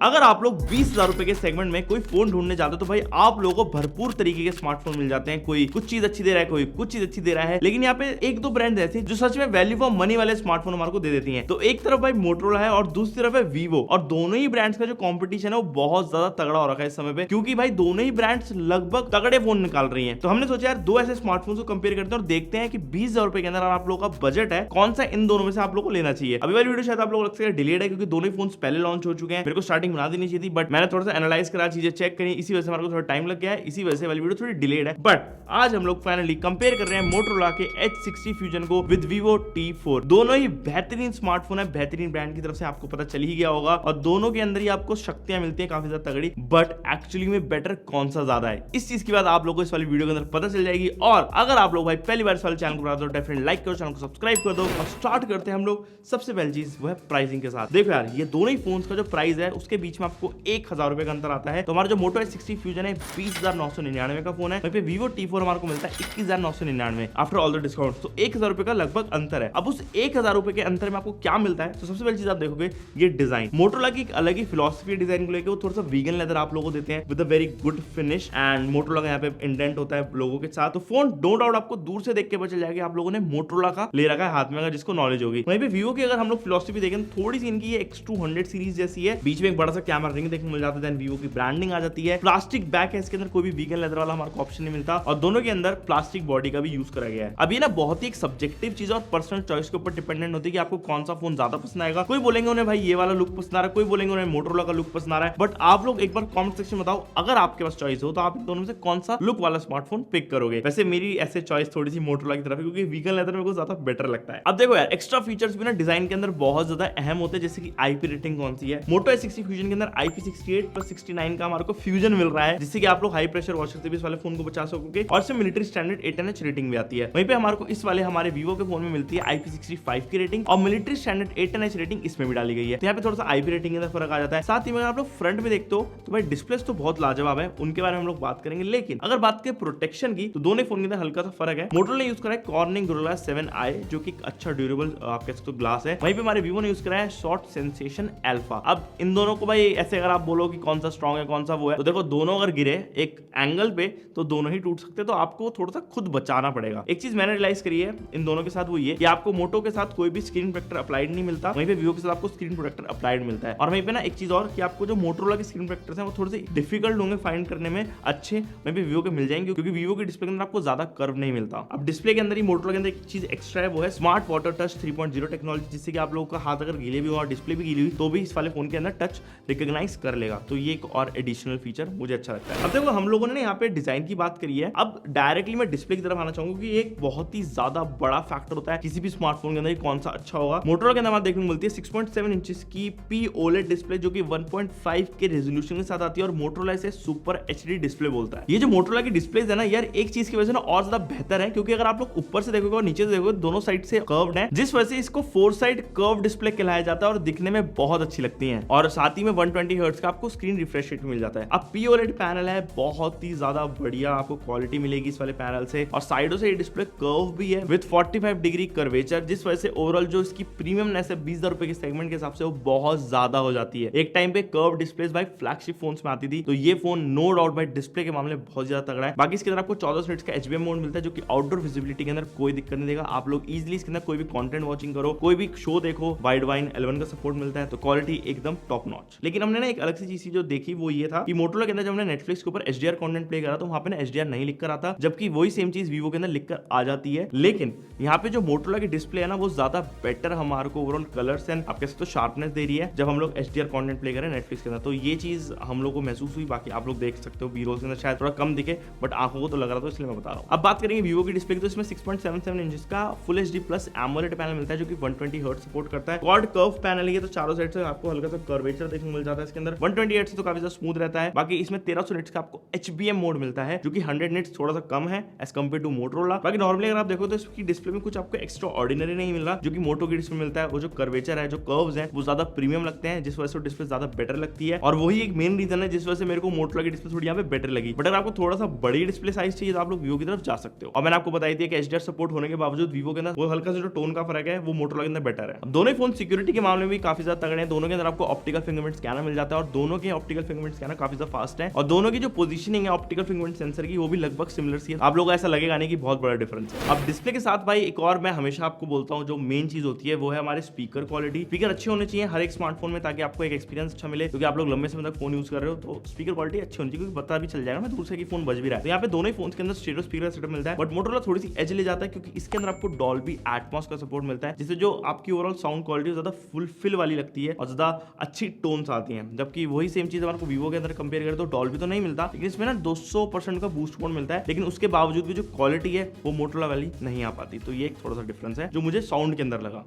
अगर आप लोग 20,000 रुपए के सेगमेंट में कोई फोन ढूंढने जाते हो तो भाई आप लोगों को भरपूर तरीके के स्मार्टफोन मिल जाते हैं। कोई कुछ चीज अच्छी दे रहा है, कोई कुछ चीज अच्छी दे रहा है, लेकिन यहाँ पे एक दो ब्रांड ऐसे जो सच में वैल्यू फॉर मनी वाले स्मार्टफोन हमारे को दे देती हैं। तो एक तरफ भाई मोटरोला है और दूसरी तरफ है वीवो, और दोनों ही ब्रांड्स का जो कंपटीशन है वो बहुत ज्यादा तगड़ा हो रखा है इस समय पे, क्योंकि भाई दोनों ही ब्रांड्स लगभग तगड़े फोन निकाल रही हैं। तो हमने सोचा यार दो ऐसे स्मार्टफोन को कंपेयर करते हैं और देखते हैं कि 20,000 रुपए के अंदर आप लोगों का बजट है, कौन सा इन दोनों में से आप लोगों को लेना चाहिए। अभी वाली वीडियो शायद आप लोगों को लगता है डिलेड है, क्योंकि दोनों ही फोन पहले लॉन्च हो चुके हैं। मेरे को स्टार्टिंग बना देनी चाहिए थी, बट मैंने थोड़ा सा एनालाइज करा, चीजें चेक करी, इसी वजह से हमारे को थोड़ा टाइम लग गया है, इसी वजह से वाली वीडियो थोड़ी डिलेड है। बट आज हम लोग फाइनली कंपेयर कर रहे हैं मोटरोला के H60 फ्यूजन को विद Vivo T4। दोनों ही बेहतरीन स्मार्टफोन है, बेहतरीन ब्रांड की तरफ से, आपको पता चल ही गया होगा, और दोनों के अंदर ही आपको शक्तियां मिलती हैं काफी ज्यादा तगड़ी। बट एक्चुअली में बेटर कौन सा ज्यादा है, इस चीज की बात आप लोगों को इस वाली वीडियो के अंदर पता चल जाएगी। और अगर आप लोग भाई पहली बार इस वाले चैनल को बना दो, डेफिनेटली लाइक करो, चैनल को सब्सक्राइब कर दो। और स्टार्ट करते हैं हम लोग सबसे पहली चीज वो है प्राइसिंग के साथ। देखो यार ये दोनों ही फोन्स का जो प्राइस है उसके बीच में आपको 1,000 रुपए का अंतर आता है। तो हमारा जो मोटो H60 फ्यूजन है 20,999 का फोन है, वहीं पे Vivo T4 हमारे को मिलता है 21,999 आफ्टर ऑल द डिस्काउंट। तो 1,000 रुपए का लगभग अंतर है। अब उस 1,000 रुपए के अंतर में आपको क्या मिलता है, तो सबसे पहली चीज आप देखोगे ये डिजाइन। मोटरोला की एक अलग ही फिलॉसफी है डिजाइन को लेकर, वो थोड़ा सा वीगन लेदर आप लोगों को देते हैं with a very good finish, and Motorola का यहाँ पे इंडेंट होता है लोगों के साथ। तो फोन नो डाउट आपको दूर से देख के पता चल जाएगा आप लोगों ने मोटरोला का ले रखा है हाथ में, अगर जिसको नॉलेज होगी। वहीं पे Vivo की अगर हम लोग फिलॉसफी देखें थोड़ी सी इनकी X200 सीरीज जैसी है, बीच में एक बड़ा सा कैमरा रिंग देखने को मिल जाता है, Vivo की ब्रांडिंग आ जाती है, प्लास्टिक बैक है इसके अंदर, कोई भी वीगन लेदर वाला हमारे को ऑप्शन नहीं मिलता, और दोनों के अंदर प्लास्टिक बॉडी का भी यूज करा गया है। अब ये ना बहुत ही एक सब्जेक्टिव चीज और पर्सनल चॉइस के ऊपर डिपेंडेंट होती है कि आपको कौन सा फोन ज्यादा पसंद आएगा। कोई बोलेंगे उन्हें भाई ये वाला लुक पसंद आ रहा है, कोई बोलेंगे उन्हें मोटरोला का लुक पसंद आ रहा है। बट आप लोग एक बार कमेंट सेक्शन में बताओ, अगर आपके पास चॉइस हो तो आप इन दोनों में से कौन सा लुक वाला स्मार्टफोन पिक करोगे। वैसे मेरी ऐसे चॉइस थोड़ी सी मोटरोला की तरफ है, क्योंकि वीगन लेदर मेरे को ज्यादा बेटर लगता है। अब देखो यार एक्स्ट्रा फीचर्स भी ना डिजाइन के अंदर बहुत ज्यादा अहम होते हैं, जैसे कि आईपी रेटिंग कौन सी है। मोटो H60 फ्यूजन के अंदर IP68+69 का हमारे को फ्यूजन मिल रहा है, जिससे कि आप लोग हाई प्रेशर वॉशर से भी इस वाले फोन को बचा सकोगे, और इसमें मिलिट्री स्टैंडर्ड 8NH रेटिंग भी आती है। वहीं पे हमारे को इस वाले हमारे Vivo के फोन में मिलती है IP65 की रेटिंग, और मिलिट्री स्टैंडर्ड 8NH रेटिंग इसमें भी डाली गई है। तो यहाँ पे थोड़ा सा आईपी रेटिंग के अंदर फर्क आ जाता है। साथ ही में आप लोग फ्रंट में देखते हो तो भाई डिस्प्ले तो बहुत लाजवाब है, उनके बारे में हम लोग बात करेंगे। लेकिन अगर बात करें प्रोटेक्शन की, तो दोनों फोन के अंदर हल्का सा फर्क है। मोटरोला यूज करा है कॉर्निंग गोरिल्ला 7i, जो कि अच्छा ड्यूरेबल आप कह सकते हो ग्लास है। वहीं पे हमारे Vivo ने यूज करा है शॉर्ट सेंसेशन अल्फा। अब इन दोनों को भाई ऐसे अगर आप बोलो कि कौन सा स्ट्रॉन्ग है कौन सा वो है, तो देखो दोनों अगर गिरे एक एंगल पे तो दोनों ही टूट सकते हैं, तो आपको थोड़ा सा खुद बचाना पड़ेगा। एक चीज मैंने रियलाइज करी है इन दोनों के साथ, वो ये कि आपको मोटो के साथ कोई भी स्क्रीन प्रोटेक्टर अप्लाइड नहीं मिलता, वहीं पे Vivo के साथ आपको स्क्रीन प्रोटेक्टर अप्लाइड मिलता है। और वहीं पे ना एक चीज और कि आपको जो मोटरोला के स्क्रीन प्रोटेक्टर्स हैं वो थोड़े से डिफिकल्ट होंगे फाइंड करने में अच्छे, वहीं पे Vivo के मिल जाएंगे, क्योंकि Vivo के डिस्प्ले के अंदर आपको ज्यादा कर्व नहीं मिलता। अब डिस्प्ले के अंदर ही मोटरोला के अंदर एक चीज एक्स्ट्रा है, वो है स्मार्ट वाटर टच 3.0 टेक्नोलॉजी, जिससे कि आप लोगों का हाथ अगर गीले भी हो और डिस्प्ले भी गीली हुई तो भी इस वाले फोन के अंदर टच रिकॉग्नाइज कर लेगा। तो ये एक और एडिशनल फीचर मुझे अच्छा लगता है। अब देखो हम लोगों ने यहाँ पे डिजाइन की बात करी है, अब डायरेक्टली मैं डिस्प्ले की तरफ आना चाहूंगा, क्योंकि एक बहुत ही ज्यादा बड़ा फैक्टर होता है किसी भी स्मार्टफोन के अंदर कौन सा अच्छा होगा। मोटरोला के अंदर देखने को मिलती है 6.7 इंचेस की POLED डिस्प्ले, जो कि 1.5 के रेजोल्यूशन के साथ आती है, और मोटरोला इसे सुपर HD डिस्प्ले बोलता है। ये जो मोटरोला की डिस्प्लेज है ना यार, एक चीज की वजह से ना और ज्यादा बेहतर है, क्योंकि अगर आप लोग ऊपर से देखोगे और नीचे से देखोगे दोनों साइड से कर्व्ड है, जिस वजह से इसको 4 साइड कर्व डिस्प्ले कहलाया जाता है, और दिखने में बहुत अच्छी लगती है। और साथ ही में 120 हर्ट्ज का आपको स्क्रीन रिफ्रेश रेट मिल जाता है। अब POLED पैनल है, बहुत ही ज्यादा बढ़िया आपको क्वालिटी मिलेगी इस वाले पैनल से, और साइडों से ये डिस्प्ले कर्व भी है विद 45 डिग्री कर्वेचर, जिस वजह से ओवरऑल जो इसकी प्रीमियमनेस है 20,000 रुपए के सेगमेंट के हिसाब से वो बहुत ज्यादा हो जाती है। एक टाइम पे कर्व डिस्प्लेस भाई फ्लैगशिप फोन्स में आती थी, तो ये फोन नो डाउट भाई डिस्प्ले के मामले बहुत ज्यादा तगड़ा है। बाकी इसके अंदर आपको 14 निट्स का HBM मोड मिलता है, जो कि आउटडोर विजिबिलिटी के अंदर कोई दिक्कत नहीं देगा। आप लोग इजीली इसके अंदर कोई भी कंटेंट वॉचिंग करो, कोई भी शो देखो, वाइड वाइन L1 का सपोर्ट मिलता है, तो क्वालिटी एकदम टॉप नॉच। लेकिन हमने ना एक अलग सी चीज जो देखी वो ये था कि मोटरोला के अंदर जब हमने नेटफ्लिक्स के ऊपर HDR कंटेंट प्ले करा तो वहां पे ना HDR नहीं लिख कर आता, जबकि वही सेम चीज Vivo के अंदर लिख कर आ जाती है। लेकिन यहाँ पे जो मोटरोला की डिस्प्ले है ना वो ज्यादा बेटर हमारे को ओवरऑल कलर्स एंड आप कह सकते हो शार्पनेस दे रही है जब हम लोग HDR कंटेंट प्ले करें नेटफ्लिक्स के अंदर। तो ये चीज हम लोग को महसूस हुई। बाकी आप लोग देख सकते हो B-roll के अंदर शायद थोड़ा कम दिखे, बट आंखों को तो लग रहा था, इसलिए मैं बता रहा हूँ। अब बात करेंगे Vivo की डिस्प्ले की, तो इसमें 6.77 इंच का full HD plus AMOLED panel मिलता है, जो कि 120 हर्ट्ज सपोर्ट करता है। क्वाड कर्व पैनल है, तो चारों साइड से आपको हल्का सा कर्वेचर देखने को मिल जाता है इसके अंदर। 120 हर्ट्ज तो काफी ज्यादा स्मूथ रहता है। बाकी इसमें 1300 निट्स का आपको HBM मोड मिलता है, जो कि 100 निट्स थोड़ा सा कम है एज कम्पेयर टू मोटरोला। बाकी नॉर्मली अगर आप देखो तो इसकी डिस्प्ले में कुछ आपको एक्स्ट्रा ऑर्डिनरी नहीं मिल रहा, जो कि मोटो की डिस्प्ले मिलता है। वो जो कर्वेचर है, जो कर्व्स हैं, वो ज्यादा प्रीमियम लगते हैं, जिस वजह से डिस्प्ले ज्यादा बेटर लगती है, और वही एक मेन रीजन है जिस वजह से मेरे को मोटरोला की डिस्प्ले थोड़ी यहाँ पे बेटर लगी। बट अगर आपको थोड़ा सा बड़ी डिस्प्ले साइज चाहिए तो आप लोग Vivo की तरफ जा सकते हो। और मैंने आपको बताई थी कि HDR सपोर्ट होने के बावजूद Vivo के अंदर वो हल्का सा जो टोन का फर्क है वो मोटरोला के अंदर बेटर है। दोनों फोन सिक्योरिटी के मामले में भी काफी ज्यादा तगड़े हैं। दोनों के अंदर आपको ऑप्टिकल फिंगरप्रिंट फिंगरप्रिंट स्कैनर मिल जाता है और दोनों के ऑप्टिकल फिंगरप्रिंट स्कैनर काफी ज्यादा फास्ट है और दोनों की जो पोजीशनिंग है ऑप्टिकल फिंगरप्रिंट सेंसर की वो भी लगभग सिमिलर सी है। आप लोगों को ऐसा लगेगा नहीं कि बहुत बड़ा डिफरेंस है। अब डिस्प्ले के साथ भाई एक और मैं हमेशा आपको बोलता हूँ जो मेन चीज होती है वो है हमारे स्पीकर क्वालिटी। स्पीकर अच्छे होने चाहिए हर एक स्मार्टफोन में ताकि आपको एक एक्सपीरियंस अच्छा मिले, क्योंकि आप लोग लंबे समय तक फोन यूज कर रहे हो तो स्पीकर क्वालिटी अच्छी होनी चाहिए, क्योंकि पता भी चल जाएगा मैं दूर से कि फोन बज भी रहा है। तो यहाँ पे दोनों ही फोन के अंदर स्टीरियो स्पीकर सेटअप मिलता है, बट मोटोरोला थोड़ी सी एज ले जाता है क्योंकि इसके अंदर आपको डॉल्बी एटमॉस का सपोर्ट मिलता है, जिससे जो आपकी ओवरऑल साउंड क्वालिटी ज्यादा फुलफिल वाली लगती है और ज्यादा अच्छी टोन्स आती हैं। जबकि वही सेम चीज हमारे को वीवो के अंदर कंपेयर करें तो डॉल्बी तो नहीं मिलता, लेकिन इसमें ना 200% का बूस्ट मोड मिलता है, लेकिन उसके बावजूद भी जो क्वालिटी है वो मोटोरोला वाली नहीं आ पाती। तो ये एक थोड़ा सा डिफरेंस है जो मुझे साउंड के अंदर लगा।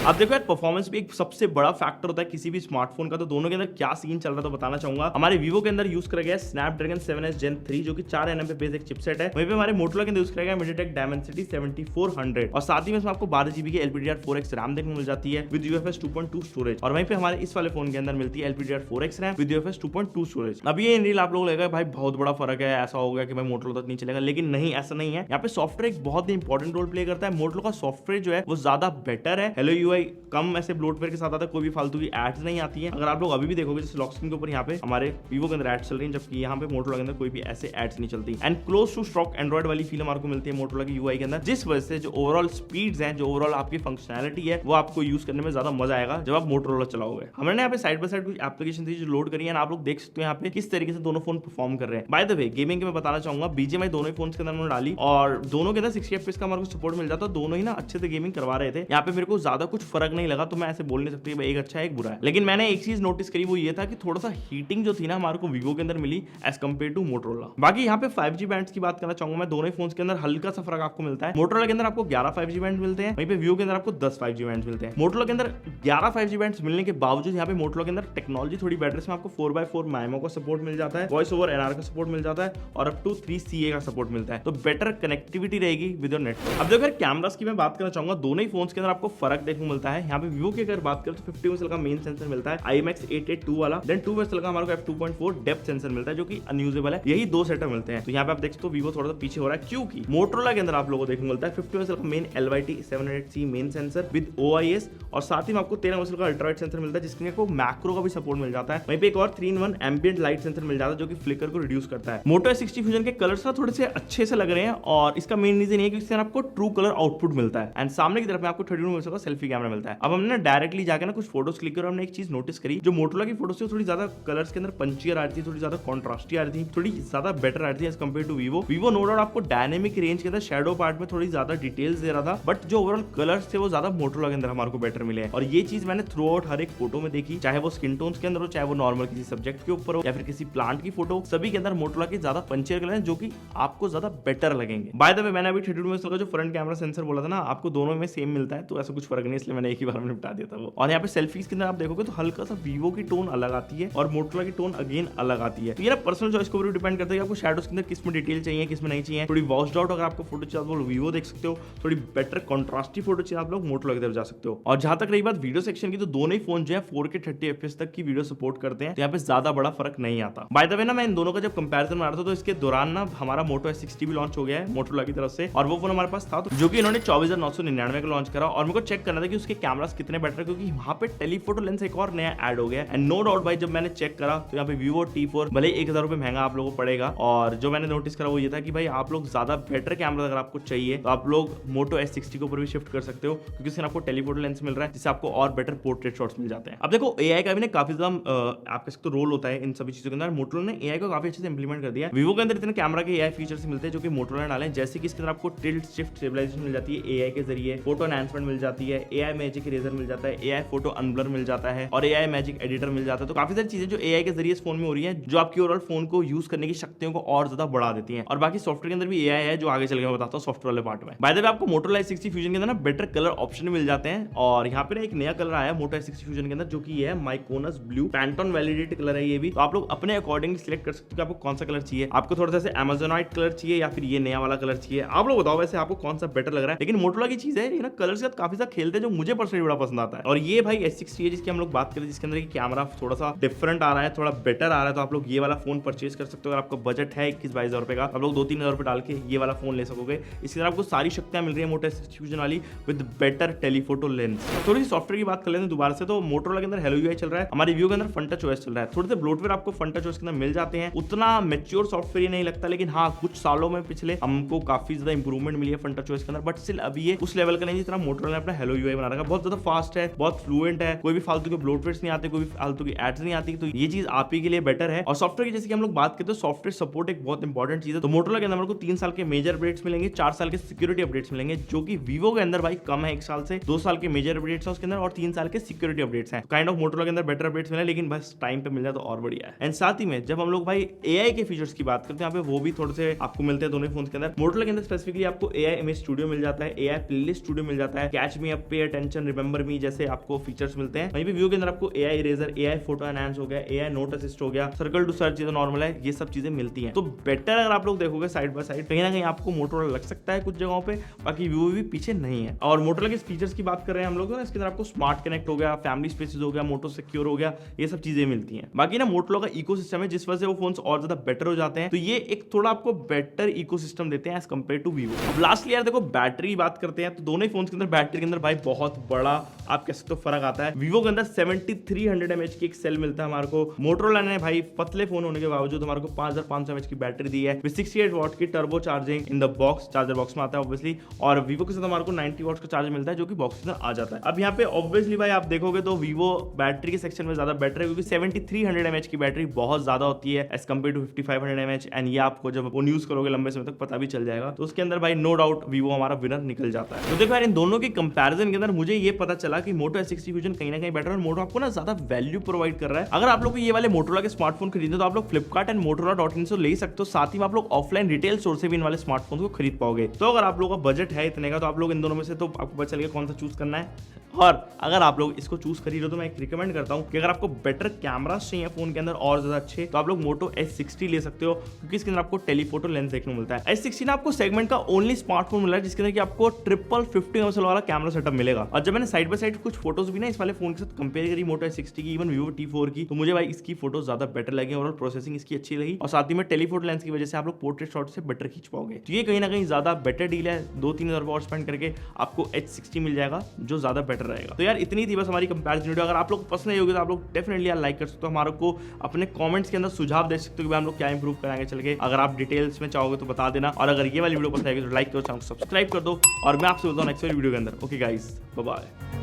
अब देखो यार परफॉर्मेंस भी एक सबसे बड़ा फैक्टर होता है किसी भी स्मार्टफोन का, तो दोनों के अंदर क्या सीन चल रहा है तो बताना चाहूंगा। हमारे वीवो के अंदर यूज करा गया स्नैपड्रैगन 7S Gen 3 जो कि 4 nm पे बेस एक चिपसेट है। वहीं पे हमारे मोटोरोला के अंदर यूज करा गया MediaTek Dimensity 7400 और साथ ही में इसमें आपको 12GB की LPDDR4X रैम देखने को मिल जाती है विद UFS 2.2 स्टोरेज। और वहीं पे हमारे इस वाले फोन के अंदर मिलती है LPDDR4X RAM with UFS 2.2 storage. अब ये इन रियल आप लोग लगेगा भाई बहुत बड़ा फर्क है, ऐसा हो गया कि भाई मोटोरोला तक नहीं चलेगा, लेकिन नहीं ऐसा नहीं है। यहाँ पे सॉफ्टवेयर एक बहुत ही इंपॉर्टेंट रोल प्ले करता है। मोटोरोला का सॉफ्टवेयर जो है वो ज्यादा बेटर है। हेलो UI कम ऐसे ब्लोटवेयर के साथ आता है, कोई भी फालतू की एड्स नहीं आती है। अगर आप लोग अभी भी देखोगे जैसे लॉक स्क्रीन के ऊपर यहाँ पे हमारे वीवो के अंदर एड्स चल रही हैं, जबकि यहाँ पे मोटोरोला के अंदर कोई भी ऐसे एड्स नहीं चलती। And close to stock Android वाली फील हमारे को मिलती है मोटोरोला की UI के अंदर, जिस वजह से जो ओवरऑल स्पीड्स हैं, जो ओवरऑल आपकी फंक्शनैलिटी है वो आपको यूज करने में ज्यादा मजा आएगा जब आप मोटोरोला चलाओगे। हमने यहाँ पे साइड बाय साइड कुछ एप्लीकेशन थी जो लोड करी है, आप लोग देख सकते हो यहाँ पे किस तरीके से दोनों फोन परफॉर्म कर रहे हैं। बाय द वे गेमिंग के मैं बताना चाहूंगा BGMI दोनों ही फोन के अंदर मैंने डाली और दोनों के अंदर 60 FPS का हमारे को सपोर्ट मिल जाता है। दोनों ही ना अच्छे से गेमिंग करवा रहे थे। यहाँ पे मेरे को ज्यादा कुछ फर्क नहीं लगा, तो मैं ऐसे बोल नहीं सकती एक अच्छा है एक बुरा है। लेकिन मैंने एक चीज नोटिस करी वो ये था कि थोड़ा सा हीटिंग जो थी ना हमारे को वीवो के अंदर मिली एज कंपेयर टू मोटोरोला। बाकी यहाँ पे 5G बैंड्स की बात करना चाहूंगा मैं, दोनों ही फोन्स के अंदर हल्का सा फर्क आपको मिलता है। मोटोरोला के अंदर आपको 11 5G बैंड मिलते हैं, वहीं पे वीवो के अंदर आपको 10 5G बैंड मिलते हैं। मोटोरोला के अंदर 11 5G बैंड्स मिलने के बावजूद यहाँ पे मोटोरोला के अंदर टेक्नोलॉजी थोड़ी बेटर है। इसमें आपको 4x4 MIMO का सपोर्ट मिल जाता है, वॉइस ओवर NR का सपोर्ट मिल जाता है और अप टू 3CA का सपोर्ट मिलता है, तो बेटर कनेक्टिविटी रहेगी विद योर नेटवर्क। अब देखो यार कैमरास की मैं बात करना चाहूंगा, दोनों ही फोन्स के अंदर आपको फर्क देखने को मिलता है। यहाँ पे वीवो की अगर बात करें तो 50 मेगापिक्सल का मेन सेंसर मिलता है IMX882 वाला, देन 2 मेगापिक्सल का हमारे को f2.4 डेप्थ सेंसर मिलता है जो कि अनयूजेबल है। यही दो सेटअप मिलते हैं। तो यहाँ पे आप देख सकते हो वीवो थोड़ा सा पीछे हो रहा है क्योंकि मोटोरोला के अंदर आप लोगों को देखने को मिलता है 50 मेगापिक्सल का main LYT 700C main sensor with OIS और साथ ही में आपको 13 मेगापिक्सल का अल्ट्रावाइड सेंसर मिलता है जिसके आपको मैक्रो का भी सपोर्ट मिल जाता है। वहीं पे एक और 3-in-1 एम्बिएंट लाइट सेंसर मिल जाता है जो कि फ्लिकर को रिड्यूस करता है। मोटो S60 फ्यूजन के कलर्स ना थोड़े से अच्छे से लग रहे हैं और इसका मेन रीजन ये कि इससे आपको ट्रू कलर आउटपुट मिलता है एंड सामने की तरफ में आपको 32 मेगापिक्सल का सेल्फी कैमरा मिलता है। अब हमने डायरेक्टली जाकर ना कुछ फोटोज क्लिक कर हमने एक चीज नोटिस करी, जो मोटोरोला की फोटो से थोड़ी ज्यादा कलर्स के अंदर पंचियर आ रही थी, थोड़ी ज्यादा कॉन्ट्रास्टी आ रही थी, थोड़ी ज्यादा बेटर आ रही थी as compare to Vivo. Vivo no doubt आपको डायनेमिक रेंज के अंदर शेडो पार्ट में थोड़ी ज्यादा डिटेल्स दे रहा था, बट जो ओवरऑल कलर्स थे वो ज्यादा मोटोरोला के अंदर हमारे को बेटर मिले हैं और ये चीज मैंने थ्रू आउट हर एक फोटो में देखी, चाहे वो स्किन टोन्स के अंदर हो, चाहे वो नॉर्मल किसी सब्जेक्ट के ऊपर हो या फिर किसी प्लांट की फोटो, सभी के अंदर मोटोरोला के ज्यादा पंचियर कलर हैं जो कि आपको ज्यादा बेटर लगेंगे। बाय द वे मैंने अभी 32 मेगापिक्सल का जो फ्रंट कैमरा सेंसर बोला था ना, आपको दोनों में सेम मिलता है, तो ऐसा कुछ फर्क नहीं, इसलिए मैंने एक ही बार में निपटा दिया था वो। और यहाँ पे सेल्फीज के अंदर आप देखोगे तो हल्का सा वीवो की टोन अलग आती है और मोटोरोला की टोन अगेन अलग आती है। तो ये ना पर्सनल चॉइस के ऊपर डिपेंड करता है कि आपको शैडोज के अंदर किस में डिटेल चाहिए, किस में नहीं चाहिए। थोड़ी वॉश्ड आउट अगर आपको फोटो चाहिए तो वीवो देख सकते हो, थोड़ी बेटर कॉन्ट्रास्टी फोटो चाहिए आप लोग मोटोरोला की तरफ जा सकते हो। और जहां तक रही बात वीडियो सेक्शन की, तो दोनों ही फोन जो है 4K 30 FPS तक की वीडियो सपोर्ट करते हैं, तो यहाँ पे ज्यादा बड़ा फर्क नहीं आता। बाय द वे ना मैं इन दोनों का जब कंपैरिजन बना रहा था तो इसके दौरान ना हमारा मोटो S60 भी लॉन्च हो गया है मोटोरोला की तरफ से और वो फोन हमारे पास था, तो जो कि इन्होंने 24,999 का लॉन्च करा और मेरे को चेक करना था कि उसके कैमरास कितने बेटर, क्योंकि वहां पे टेलीफोटो लेंस एक और नया ऐड हो गया एंड नो डाउट भाई जब मैंने चेक करा तो यहाँ पे Vivo T4 भले 1000 रुपए महंगा आप लोगों को पड़ेगा और जो मैंने नोटिस करा वो ये था कि भाई आप लोग ज्यादा बेटर कैमरा अगर आपको चाहिए तो आप लोग मोटो S60 के ऊपर भी शिफ्ट कर सकते हो, क्योंकि इसमें आपको टेलीफोटो लेंस मिल रहा है जिससे आपको और बेटर पोर्ट्रेट शॉट्स मिल जाते हैं। अब देखो AI का भी ना काफी ज्यादा आप कह सकते हो रोल होता है इन सभी चीजों के अंदर। मोटोरोला ने AI को काफी अच्छे से इंप्लीमेंट कर दिया है। Vivo के अंदर इतने कैमरा के AI फीचर्स मिलते हैं जो कि मोटोरोला ने डाले हैं, जैसे कि इसके अंदर आपको टिल्ट शिफ्ट स्टेबलाइजेशन मिल जाती है AI के जरिए, फोटो एनहांसमेंट मिल जाती है, AI मैजिक इरेजर मिल जाता है, AI फोटो अनब्लर मिल जाता है और AI मैजिक एडिटर मिल जाता है। तो काफी सारी चीजें जो AI के जरिए इस फोन में हो रही है जो आपकी ओवरऑल फोन को यूज करने की शक्तियों को और ज्यादा बढ़ा देती है। और बाकी सॉफ्टवेयर के अंदर भी AI है जो आगे चल के मैं बताता हूँ सॉफ्टवेयर वाले पार्ट में। बाय द वे आपको मोटोरोला S60 फ्यूजन के अंदर ना बेटर कलर ऑप्शन मिल जाते हैं और यहाँ पे ना एक नया कलर आया मोटो S60 फ्यूजन के अंदर जो कि ये है माइकोनस ब्लू, पैंटोन वैलिडेटेड कलर है ये भी। तो आप लोग अपने अकॉर्डिंग सिलेक्ट कर सकते हो कि आपको कौन सा कलर चाहिए, आपको थोड़ा सा अमेजोनाइट कलर चाहिए या फिर ये नया वाला कलर चाहिए। आप लोग बताओ वैसे आपको कौन सा बेटर लग रहा है। लेकिन मोटोरोला की चीज है ये ना कलर के साथ काफी ज्यादा खेलते हैं, जो मुझे पर्सनली बड़ा पसंद आता है। और ये भाई S60 है जिसकी हम लोग बात करें, जिसके अंदर कैमरा थोड़ा सा डिफरेंट आ रहा है, थोड़ा बेटर आ रहा है, तो आप लोग ये वाला फोन परचेज कर सकते हो। अगर आपका बजट है 21-22 रुपए का, आप लोग 2-3 हजार रुपए डाल के ये वाला फोन ले सकोगे। इसके अंदर आपको सारी शक्तियां मिल रही है मोटो S60 फ्यूजन वाली विद बेटर टेलीफोटो लेंस। थोड़ी सी सॉफ्टवेयर की बात कर लेते हैं दोबारा से, तो मोटोरोला के अंदर हेलो UI चल रहा है, हमारे Vivo के अंदर फन टच OS चल रहा है। थोड़े से ब्लोटवेयर आपको फन टच OS के अंदर मिल जाते हैं, उतना मैच्योर सॉफ्टवेयर नहीं लगता, लेकिन हाँ कुछ सालों में पिछले हमको काफी ज्यादा इंप्रूवमेंट मिली है फन टच OS के अंदर, बट स्टिल अभी ये उस लेवल का नहीं जितना मोटोरोला ने अपना हेलो UI बना रखा है। बहुत ज्यादा फास्ट है, बहुत फ्लुएंट है, कोई भी फालतू के ब्लोटवेयर्स नहीं आते, कोई भी फालतू की एड्स नहीं आती, तो ये चीज आप ही के लिए बेटर है। और सॉफ्टवेयर की जैसे कि हम लोग बात करते हैं, सॉफ्टवेयर सपोर्ट एक बहुत इंपॉर्टेंट चीज है। तो मोटोरोला के अंदर 3 साल के मेजर अपडेट्स मिलेंगे, 4 साल के सिक्योरिटी अपडेट्स मिलेंगे, जो कि Vivo के अंदर भाई कम है 1 साल से। 2 साल के मेजर अपडेट्स है उसके अंदर और 3 साल के सिक्योरिटी अपडेट्स हैं। काइंड ऑफ मोटोरोला के अंदर बेटर अपडेट्स मिले, लेकिन बस टाइम पे मिल जाए तो और बढ़िया है। एंड साथ ही में जब हम लोग भाई AI के फीचर्स की बात करते हैं, यहाँ पे वो भी थोड़े से आपको मिलते हैं दोनों फोन के अंदर। मोटोरोला के अंदर स्पेसिफिकली आपको AI इमेज स्टूडियो मिल जाता है, AI प्लेलिस्ट स्टूडियो मिल जाता है, catch me up, pay attention, remember मी जैसे आपको फीचर्स मिलते हैं। वहीं पे Vivo के अंदर आपको AI eraser, AI photo enhance हो गया, AI नोट असिस्ट हो गया, सर्कल टू सर्च चीजें नॉर्मल है, ये सब चीजें मिलती हैं। तो बेटर अगर आप लोग देखोगे साइड बाय साइड, कहीं ना कहीं आपको मोटोरोला लग सकता है कुछ जगहों पे, बाकी Vivo भी पीछे नहीं है। और मोटोरोला के फीचर्स की बात कर रहे हैं हम लोग, इसके अंदर आपको स्मार्ट कनेक्ट हो गया, फैमिली स्पेसेस हो गया, मोटो सिक्योर हो गया, ये सब चीजें मिलती हैं। बाकी ना मोटोरोला का इकोसिस्टम है जिस वजह से वो फोन्स और ज्यादा बेटर हो जाते हैं, तो ये एक थोड़ा आपको बेटर इकोसिस्टम देते हैं एज कंपेयर टू Vivo। अब लास्टली यार देखो बैटरी की बात करते हैं, तो दोनों ही फोन्स के अंदर बैटरी के अंदर भाई बहुत बड़ा आप कह सकते हो फर्क आता है। Vivo के अंदर 7300 mAh की एक सेल मिलता है हमारे को, मोटोरोला ने भाई पतले फोन होने के बावजूद हमारे को 5500 mAh की बैटरी दी है, 68 वॉट की turbo charging in the box, charger box में आता है ऑब्वियसली। और Vivo के साथ हमारे को 90 वॉट्स का चार्जर मिलता है जो कि बॉक्स के अंदर आ जाता है। अब यहाँ पे ऑब्वियसली भाई आप देखोगे तो Vivo बैटरी के सेक्शन में ज्यादा बेटर है, क्योंकि 7300 mAh की बैटरी बहुत ज्यादा होती है as compare to 5500 mAh, and ये आपको जब वो यूज करोगे लंबे समय तक पता भी चल जाएगा। तो उसके अंदर भाई नो डाउट Vivo हमारा विनर निकल जाता है। तो देखो यार इन दोनों के कंपैरिजन के अंदर मुझे ये पता चला कि मोटो S60 फ्यूजन कहीं ना कहीं बेटर है, और मोटो आपको ना ज्यादा वैल्यू प्रोवाइड कर रहा है। अगर आप लोग को ये वाले मोटोरोला के स्मार्टफोन खरीदे तो आप लोग फ्लिपकार्ट एंड मोटोरोला.in से ले सकते हो, साथ ही में आप लोग ऑफलाइन रिटेल स्टोर से भी इन वाले स्मार्टफोन को खरीद पाओगे। तो अगर आप लोगों का बजट है इतने का, तो आप लोग इन दोनों में से तो आपको पता चलेगा कौन सा चूज करना है। और अगर आप लोग इसको चूज खरीदो तो मैं एक रिकमेंड करता हूं कि अगर आपको बेटर कैमरास चाहिए फोन के अंदर और ज्यादा अच्छे, तो आप लोग मोटो S60 ले सकते हो, क्योंकि इसके अंदर आपको टेलीफोटो लेंस देखने को मिलता है। S60 ना आपको सेगमेंट का ओनली स्मार्टफोन मिला है जिसके अंदर कि आपको ट्रिपल 50 मेगापिक्सल वाला कैमरा सेटअप मिलेगा। और जब मैंने साइड बाय साइड कुछ फोटोज भी ना इस वाले फोन के साथ कंपेयर करी मोटो S60 की, इवन Vivo T4 की, तो मुझे भाई इसकी फोटो ज्यादा बेटर लगी, ओवरऑल प्रोसेसिंग इसकी अच्छी लगी, और साथ ही में टेलीफोटो लेंस की वजह से आप लोग पोर्ट्रेट शॉट से बेटर खींच पाओगे। तो ये कहीं ना कहीं ज्यादा बेटर डील है, 2-3 हजार और स्पेंड करके आपको H60 मिल जाएगा जो ज्यादा बेटर रहेगा। तो यार इतनी थी बस हमारी कंपैरिजन वीडियो। अगर आप लोग पसंद आई होगी तो आप लोग डेफिनेटली यार लाइक कर सकते हो, हमारे को अपने कमेंट्स के अंदर सुझाव दे सकते हो कि हम लोग क्या इंप्रूव कराएंगे चल के। अगर आप डिटेल्स में चाहोगे तो बता देना, और अगर ये वाली वीडियो पसंद आएगी तो लाइक करो, चैनल सब्सक्राइब कर दो, और मैं आपसे बोलता हूँ नेक्स्ट वीडियो के अंदर। Okay guys, bye bye.